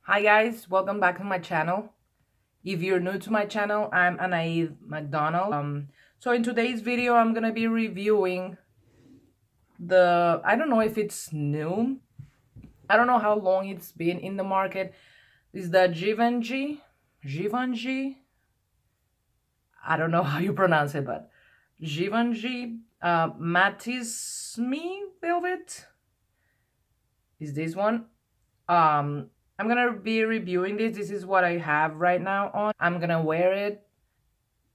Hi guys, welcome back to my channel. If you're new to my channel, I'm Anaid McDonald. So in today's video, I'm gonna be reviewing I don't know if it's new. I don't know how long it's been in the market. Is the Givenchy? I don't know how you pronounce it, but Givenchy Matissme Velvet is this one. I'm gonna be reviewing this. This is what I have right now on. I'm gonna wear it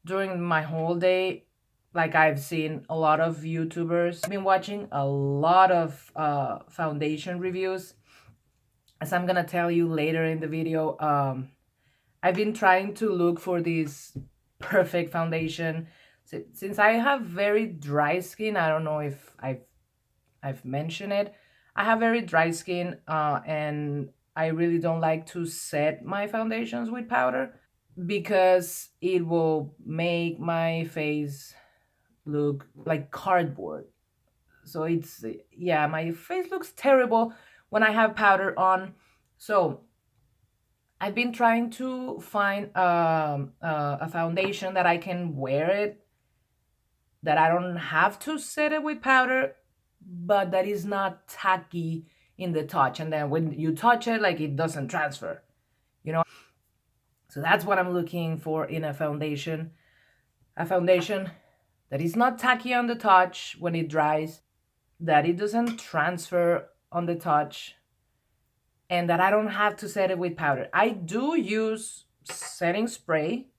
during my whole day. Like, I've seen a lot of YouTubers. I've been watching a lot of foundation reviews. As I'm gonna tell you later in the video, I've been trying to look for this perfect foundation. Since I have very dry skin, I don't know if I've mentioned it. I have very dry skin, and I really don't like to set my foundations with powder because it will make my face look like cardboard. So yeah, my face looks terrible when I have powder on. So I've been trying to find a foundation that I can wear it, that I don't have to set it with powder, but that is not tacky in the touch. And then when you touch it, like, it doesn't transfer, you know? So that's what I'm looking for in a foundation. A foundation that is not tacky on the touch when it dries, that it doesn't transfer on the touch, and that I don't have to set it with powder. I do use setting spray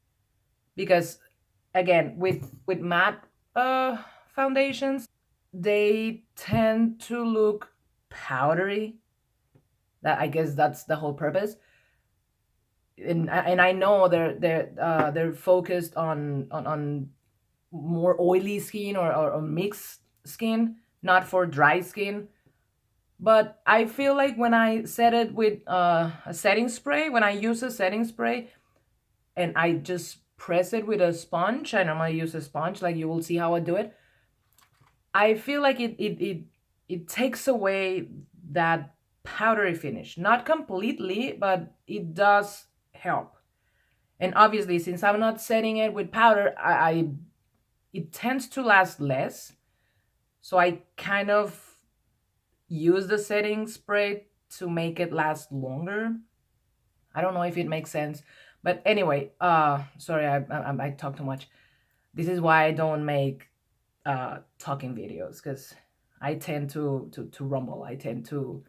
because, again, with matte foundations, they tend to look powdery. That, I guess, that's the whole purpose. And I know they're focused on more oily skin or mixed skin, not for dry skin. But I feel like when I set it with a setting spray, when I use a setting spray and I just press it with a sponge, I normally use a sponge, like you will see how I do it. I feel like it takes away that powdery finish. Not completely, but it does help. And obviously, since I'm not setting it with powder, it tends to last less. So I kind of use the setting spray to make it last longer. I don't know if it makes sense, but anyway, sorry, I talk too much. This is why I don't make talking videos, because I tend to rumble. I tend to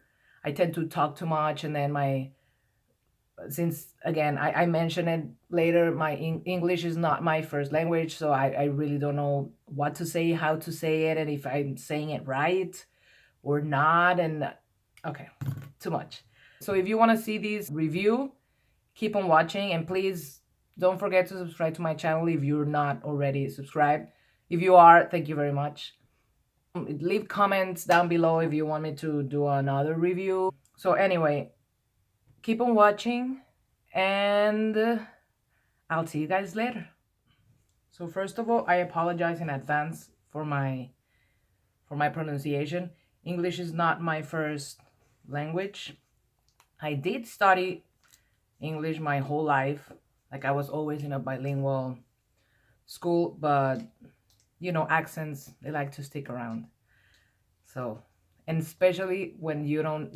talk too much, and then since, again, I mentioned it later, my English is not my first language, so I really don't know what to say, how to say it, and if I'm saying it right or not. And okay, too much. So if you want to see this review, keep on watching, and please don't forget to subscribe to my channel if you're not already subscribed. If you are, thank you very much. Leave comments down below if you want me to do another review. So anyway, keep on watching, and I'll see you guys later. So first of all, I apologize in advance for my pronunciation. English is not my first language. I did study English my whole life. Like, I was always in a bilingual school, but accents, they like to stick around. So, and especially when you don't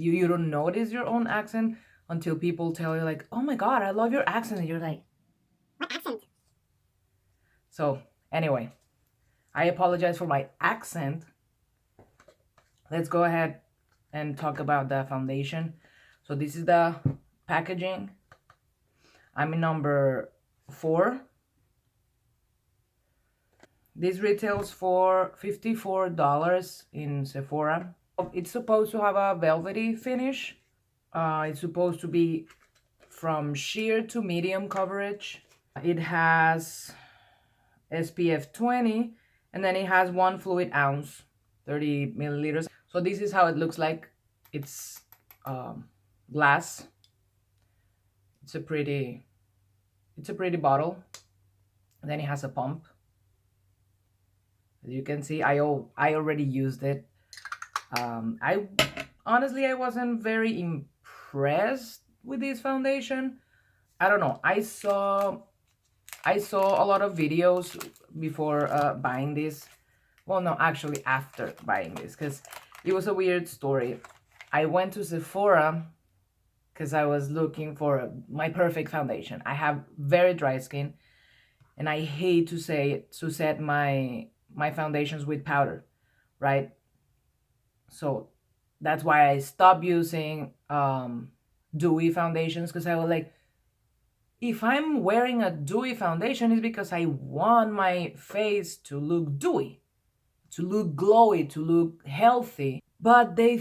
notice your own accent until people tell you, like, "Oh my God, I love your accent." And you're like, "What accent?" So anyway, I apologize for my accent. Let's go ahead and talk about the foundation. So this is the packaging. I'm in number 4. This retails for $54 in Sephora. It's supposed to have a velvety finish. It's supposed to be from sheer to medium coverage. It has SPF 20, and then it has 1 fluid ounce, 30 milliliters. So this is how it looks like. It's glass. It's a pretty bottle. And then it has a pump. As you can see, I already used it. I honestly, I wasn't very impressed with this foundation. I don't know. I saw a lot of videos before buying this. Well, no, actually after buying this, because it was a weird story. I went to Sephora because I was looking for my perfect foundation. I have very dry skin, and I hate to set my foundations with powder, right? So that's why I stopped using dewy foundations, because I was like, if I'm wearing a dewy foundation, it's because I want my face to look dewy, to look glowy, to look healthy. But they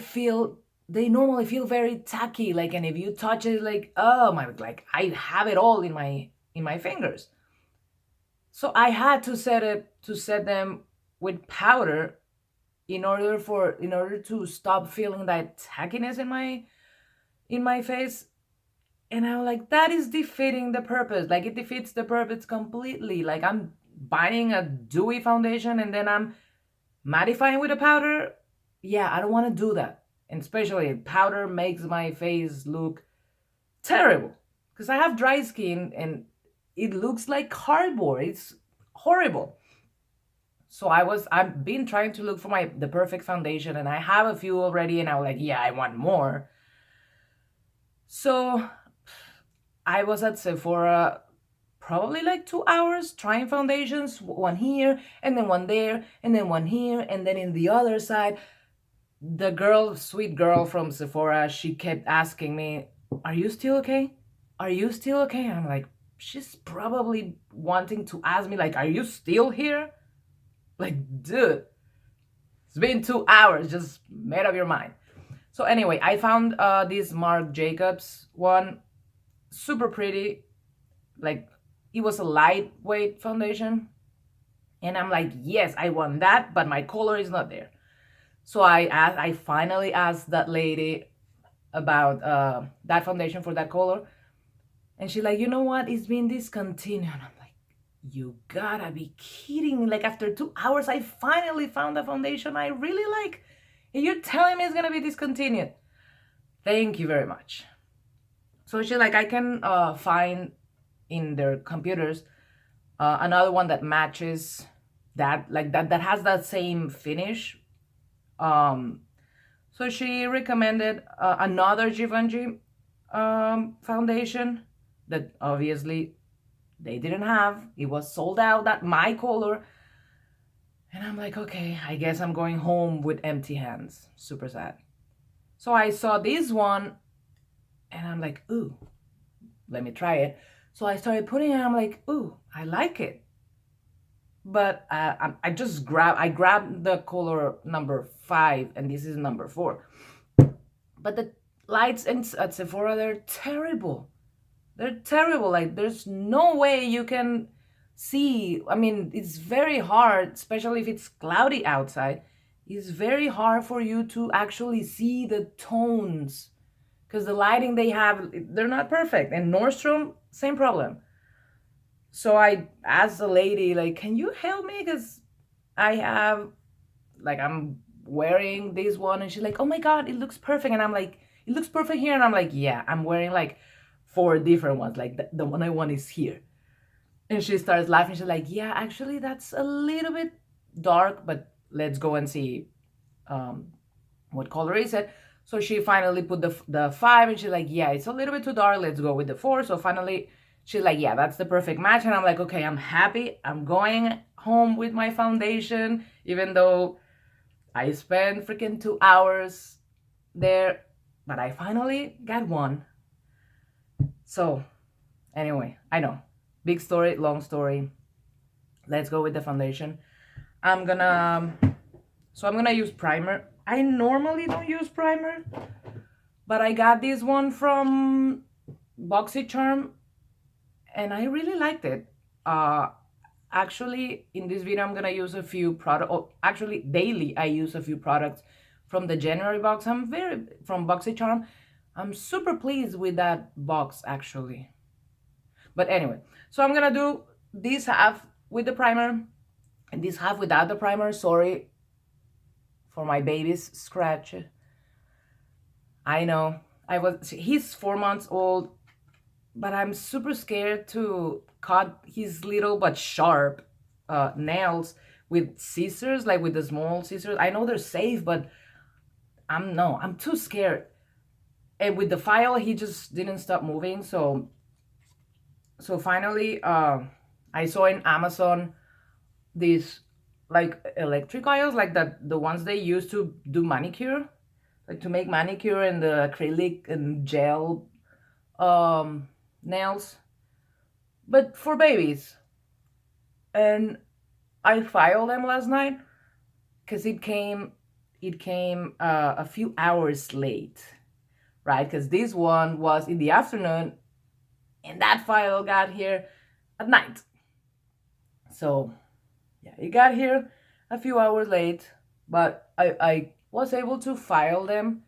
normally feel very tacky, like, and if you touch it, like, oh my, like I have it all in my fingers. So I had to set them with powder in order to stop feeling that tackiness in my face. And I'm like, that is defeating the purpose. Like, it defeats the purpose completely. Like, I'm buying a dewy foundation and then I'm mattifying with a powder. Yeah, I don't want to do that. And especially powder makes my face look terrible, because I have dry skin and it looks like cardboard. It's horrible. So I've been trying to look for the perfect foundation, and I have a few already, and I was like, yeah, I want more. So I was at Sephora probably like 2 hours trying foundations, one here and then one there and then one here, and then in the other side, the girl, sweet girl from Sephora, she kept asking me, are you still okay? Are you still okay? And I'm like, she's probably wanting to ask me, like, are you still here? Like, dude, it's been 2 hours. Just made up your mind. So anyway, I found this Marc Jacobs one, super pretty. Like, it was a lightweight foundation, and I'm like, yes, I want that, but my color is not there. So I finally asked that lady about that foundation for that color, and she's like, you know what? It's been discontinued. And I'm like, you gotta be kidding me. Like, after 2 hours, I finally found a foundation I really like. And you're telling me it's gonna be discontinued? Thank you very much. So she's like, I can find in their computers another one that matches that, like that has that same finish. Um, so she recommended another Givenchy foundation that obviously they didn't have. It was sold out, that my color. And I'm like, okay, I guess I'm going home with empty hands. Super sad. So I saw this one and I'm like, ooh, let me try it. So I started putting it and I'm like, ooh, I like it. But I grabbed the color number 5 and this is number 4. But the lights at Sephora, they're terrible. They're terrible. Like, there's no way you can see. I mean, it's very hard, especially if it's cloudy outside. It's very hard for you to actually see the tones, because the lighting they have, they're not perfect. And Nordstrom, same problem. So I asked the lady, like, can you help me? Because I'm wearing this one. And she's like, oh my God, it looks perfect. And I'm like, it looks perfect here. And I'm like, yeah, I'm wearing like 4 different ones. Like, the one I want is here. And she starts laughing. She's like, yeah, actually, that's a little bit dark, but let's go and see what color is it. So she finally put the 5, and she's like, yeah, it's a little bit too dark. Let's go with the 4. So finally, she's like, yeah, that's the perfect match. And I'm like, okay, I'm happy. I'm going home with my foundation, even though I spent freaking 2 hours there. But I finally got one. So anyway, I know. Big story, long story. Let's go with the foundation. I'm gonna use primer. I normally don't use primer, but I got this one from BoxyCharm and I really liked it. Actually, in this video, I'm gonna use a few products. Oh, actually, daily I use a few products from the January box. From BoxyCharm. I'm super pleased with that box, actually. But anyway, so I'm gonna do this half with the primer and this half without the primer. Sorry for my baby's scratch. I know He's 4 months old, but I'm super scared to cut his little but sharp nails with scissors, like with the small scissors. I know they're safe, but I'm too scared. And with the file, he just didn't stop moving. So finally, I saw in Amazon these like electric files, like the ones they use to do manicure, like to make manicure and the acrylic and gel nails, but for babies. And I filed them last night because it came a few hours late, right? Because this one was in the afternoon, and that file got here at night. So yeah, it got here a few hours late, but I was able to file them,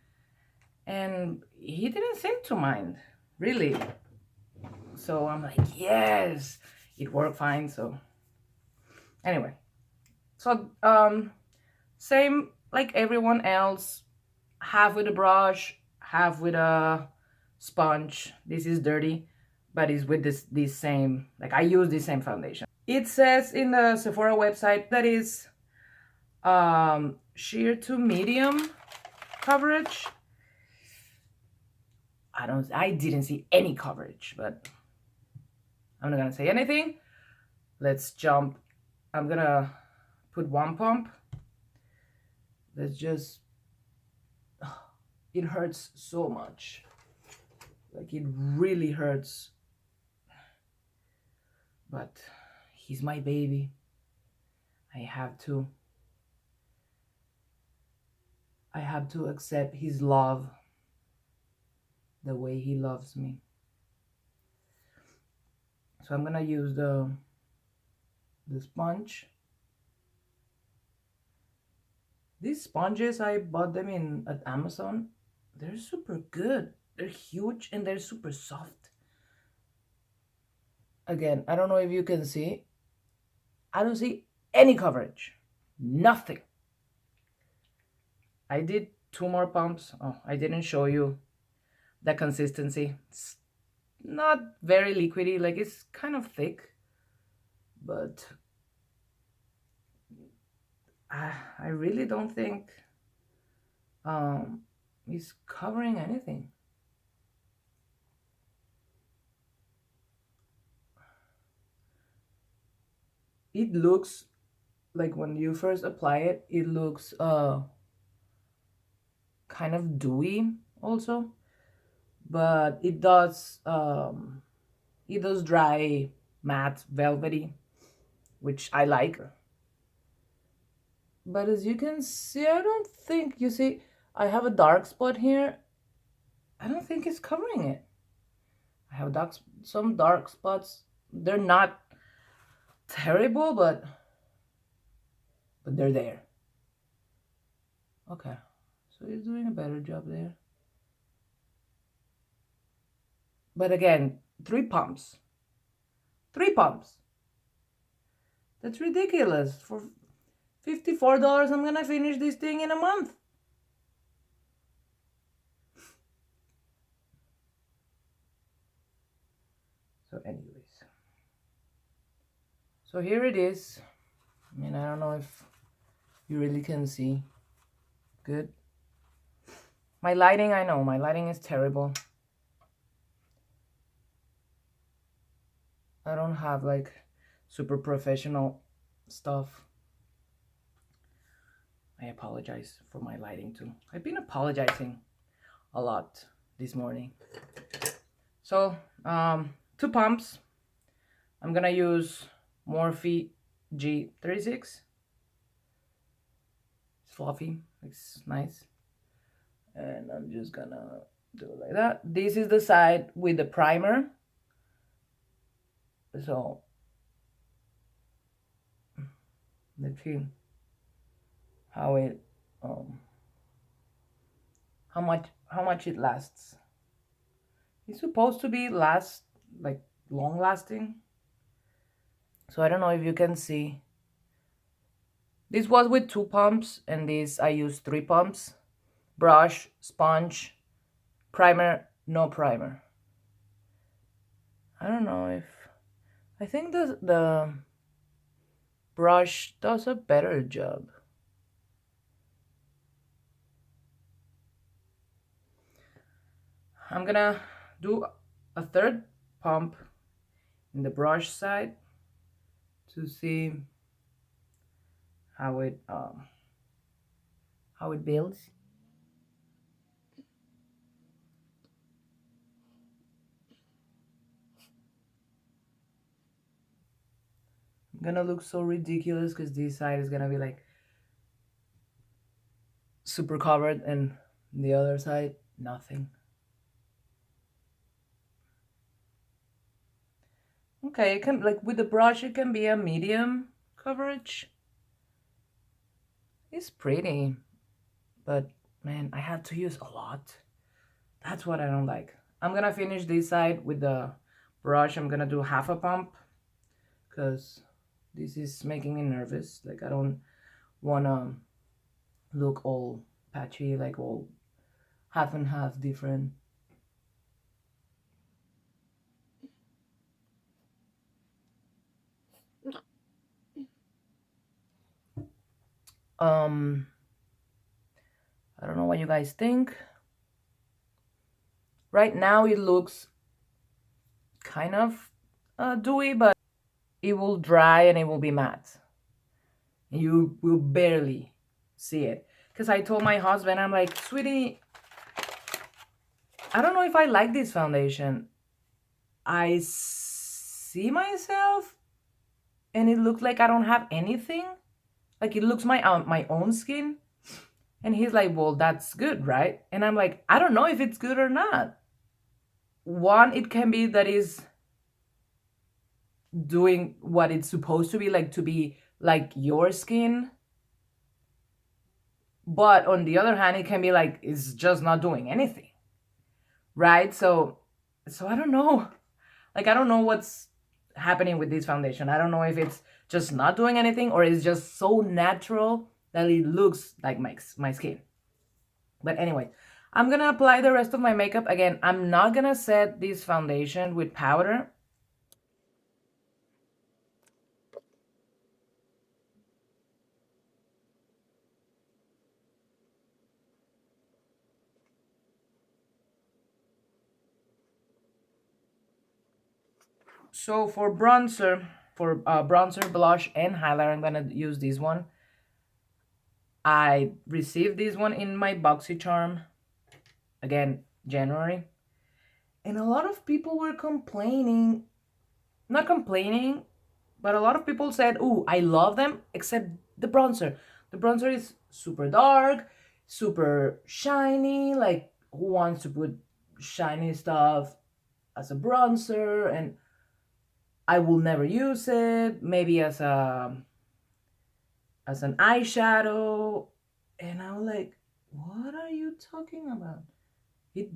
and he didn't seem to mind, really. So I'm like, yes, it worked fine. So anyway, so same like everyone else, half with a brush, half with a sponge. This is dirty, but it's with this same, like I use the same foundation. It says in the Sephora website that is sheer to medium coverage. I didn't see any coverage, but I'm not gonna say anything. Let's jump. I'm gonna put one pump. Let's just, it hurts so much. Like it really hurts. But he's my baby. I have to accept his love the way he loves me. So I'm gonna use the sponge. These sponges, I bought them at Amazon. They're super good. They're huge and they're super soft. Again, I don't know if you can see. I don't see any coverage. Nothing. I did 2 more pumps. Oh, I didn't show you the consistency. It's not very liquidy, like it's kind of thick, but I really don't think it's covering anything. It looks like when you first apply it, it looks kind of dewy also, but it does dry, matte, velvety, which I like. But as you can see, I don't think, you see, I have a dark spot here. I don't think it's covering it. I have some dark spots. They're not terrible, but they're there. Okay, so he's doing a better job there. But again, 3 pumps. 3 pumps. That's ridiculous. For $54, I'm gonna finish this thing in a month. So anyways. So here it is. I mean, I don't know if you really can see. Good. My lighting, I know, my lighting is terrible. I don't have like super professional stuff. I apologize for my lighting too. I've been apologizing a lot this morning. So 2 pumps. I'm gonna use Morphe G36. It's fluffy, it's nice. And I'm just gonna do it like that. This is the side with the primer. So let's see how it how much it lasts. It's supposed to be like long lasting. So I don't know if you can see. This was with 2 pumps, and this I used 3 pumps. Brush, sponge, Primer, no primer. I don't know if I think the brush does a better job. I'm gonna do a third pump in the brush side to see how it builds. I'm gonna look so ridiculous because this side is gonna be like super covered and the other side nothing. Okay, it can, like with the brush it can be a medium coverage. It's pretty, but man, I have to use a lot. That's what I don't like. I'm gonna finish this side with the brush. I'm gonna do half a pump because this is making me nervous. Like I don't wanna look all patchy, like all half and half different. Um, I don't know what you guys think. Right now it looks kind of dewy, but it will dry and it will be matte. You will barely see it. Because I told my husband, I'm like, sweetie, I don't know if I like this foundation. I see myself and it looks like I don't have anything. Like it looks my own skin. And he's like, well, that's good, right? And I'm like, I don't know if it's good or not. One, it can be that is doing what it's supposed to be, like to be like your skin. But on the other hand, it can be like it's just not doing anything, right? So I don't know. Like I don't know what's happening with this foundation. I don't know if it's just not doing anything or it's just so natural that it looks like my skin. But anyway, I'm gonna apply the rest of my makeup. Again, I'm not gonna set this foundation with powder. So for bronzer, blush, and highlighter, I'm gonna use this one. I received this one in my BoxyCharm, again, January. And a lot of people were complaining, not complaining, but a lot of people said, "Ooh, I love them," except the bronzer. The bronzer is super dark, super shiny. Like, who wants to put shiny stuff as a bronzer? And I will never use it. Maybe as an eyeshadow. And I was like, "What are you talking about? It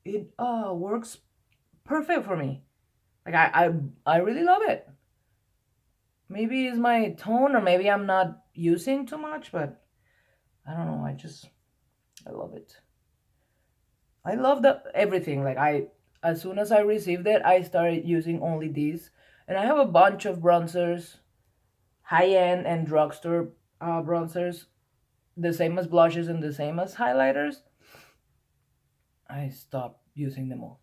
it works perfect for me. Like I really love it. Maybe it's my tone or maybe I'm not using too much, but I don't know. I love it. I love the everything. Like I as soon as I received it, I started using only these. And I have a bunch of bronzers, high-end and drugstore bronzers, the same as blushes and the same as highlighters. I stopped using them all.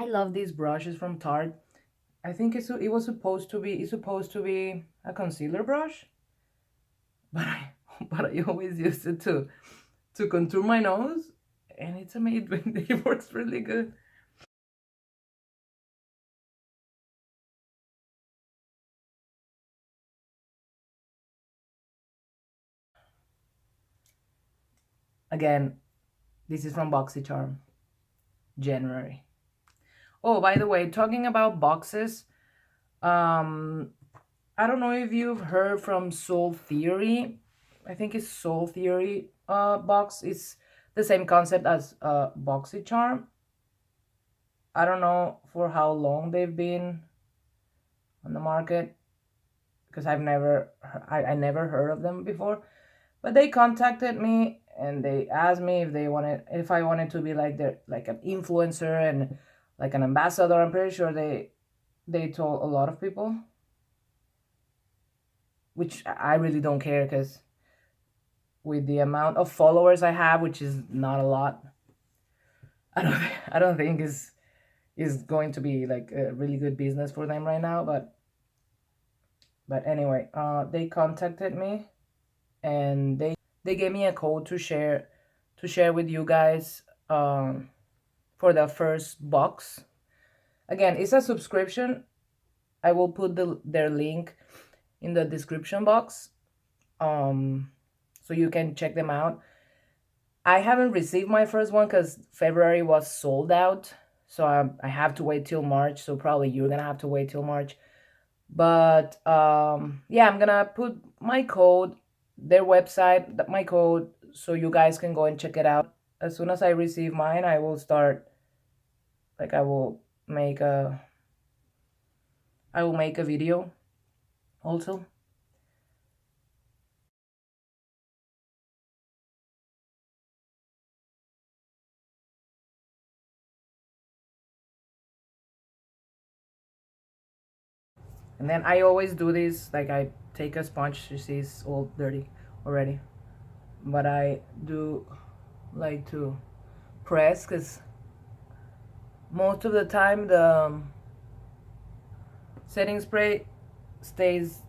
I love these brushes from Tarte. I think it was supposed to be a concealer brush, but I but I always use it to contour my nose, and it's amazing. It works really good. Again, this is from BoxyCharm, January. Oh, by the way, talking about boxes, Um, I don't know if you've heard from Soul Theory. I think it's Soul Theory box. It's the same concept as BoxyCharm. I don't know for how long they've been on the market because I never heard of them before. But they contacted me and they asked me if I wanted to be like their like an influencer and like an ambassador. I'm pretty sure they told a lot of people, which I really don't care because with the amount of followers I have, which is not a lot, I don't I don't think is going to be like a really good business for them right now. But anyway, they contacted me and they gave me a code to share with you guys for the first box. Again, it's a subscription. I will put their link in the description box, so you can check them out. I haven't received my first one because February was sold out, so I have to wait till March. So probably you're gonna have to wait till March. But yeah, I'm gonna put my code, their website, my code, so you guys can go and check it out. As soon as I receive mine, I will start. Like make a I will make a video also. And then I always do this, like I take a sponge, you see it's all dirty already. But I do like to press because most of the time the setting spray stays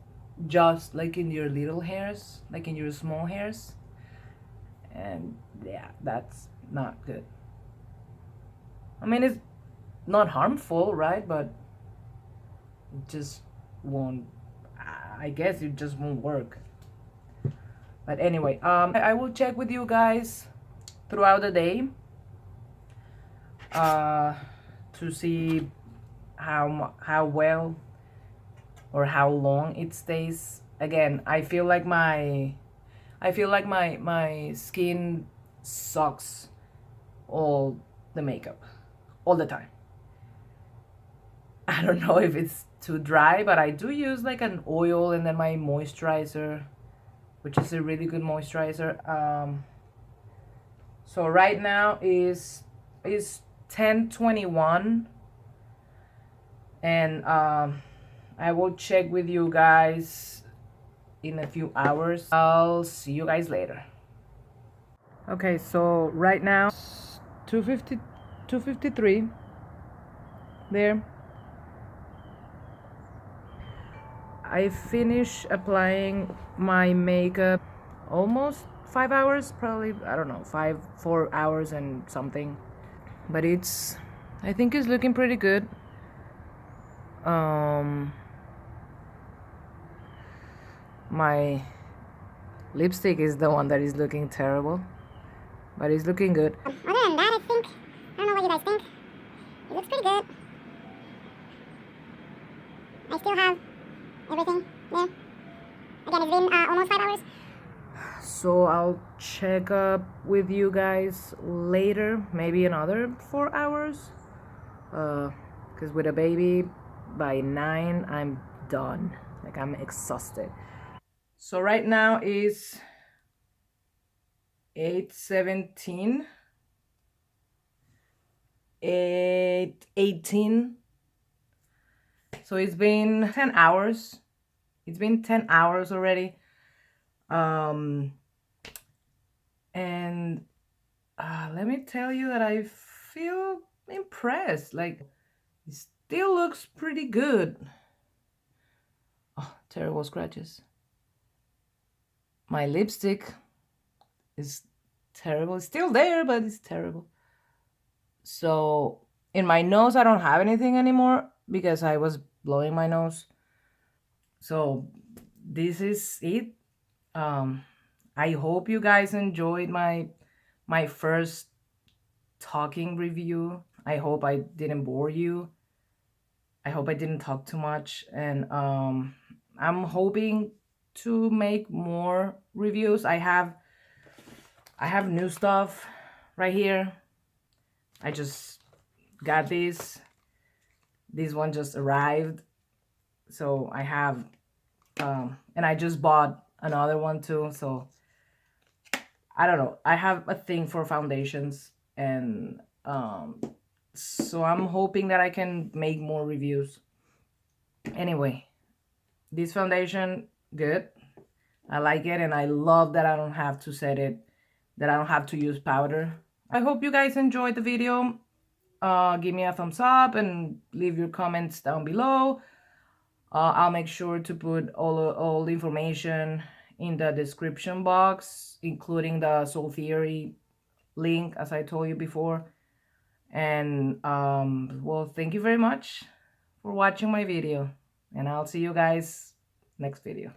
just like in your little hairs, like in your small hairs. And yeah, that's not good. I mean, it's not harmful, right? But it just won't, I guess it just won't work. But anyway, I will check with you guys throughout the day uh, to see how well or how long it stays. Again, I feel like my skin sucks all the makeup all the time. I don't know if it's too dry, but I do use like an oil and then my moisturizer, which is a really good moisturizer. So right now is 10:21, and I will check with you guys in a few hours. I'll see you guys later. Okay, so right now 250 253 there. I finished applying my makeup almost 5 hours, probably, I don't know, 4 hours and something. But I think it's looking pretty good. My lipstick is the one that is looking terrible, but it's looking good. Other than that, I don't know what you guys think. It looks pretty good. I still have everything there. Again, it's been almost 5 hours. So I'll check up with you guys later, maybe another 4 hours. Because with a baby, by 9, I'm done. Like, I'm exhausted. So right now is 8:17, 8:18. So it's been 10 hours. It's been 10 hours already. And let me tell you that I feel impressed. Like, it still looks pretty good. Oh, terrible scratches. My lipstick is terrible. It's still there, but it's terrible. So in my nose, I don't have anything anymore because I was blowing my nose. So this is it. I hope you guys enjoyed my first talking review. I hope I didn't bore you. I hope I didn't talk too much, and I'm hoping to make more reviews. I have new stuff right here. I just got this one just arrived, so I have and I just bought another one too, so I don't know, I have a thing for foundations, and so I'm hoping that I can make more reviews. Anyway, this foundation, good. I like it, and I love that I don't have to set it, that I don't have to use powder. I hope you guys enjoyed the video. Give me a thumbs up and leave your comments down below. I'll make sure to put all the information in the description box, including the Soul Theory link, as I told you before. And well, thank you very much for watching my video, and I'll see you guys next video.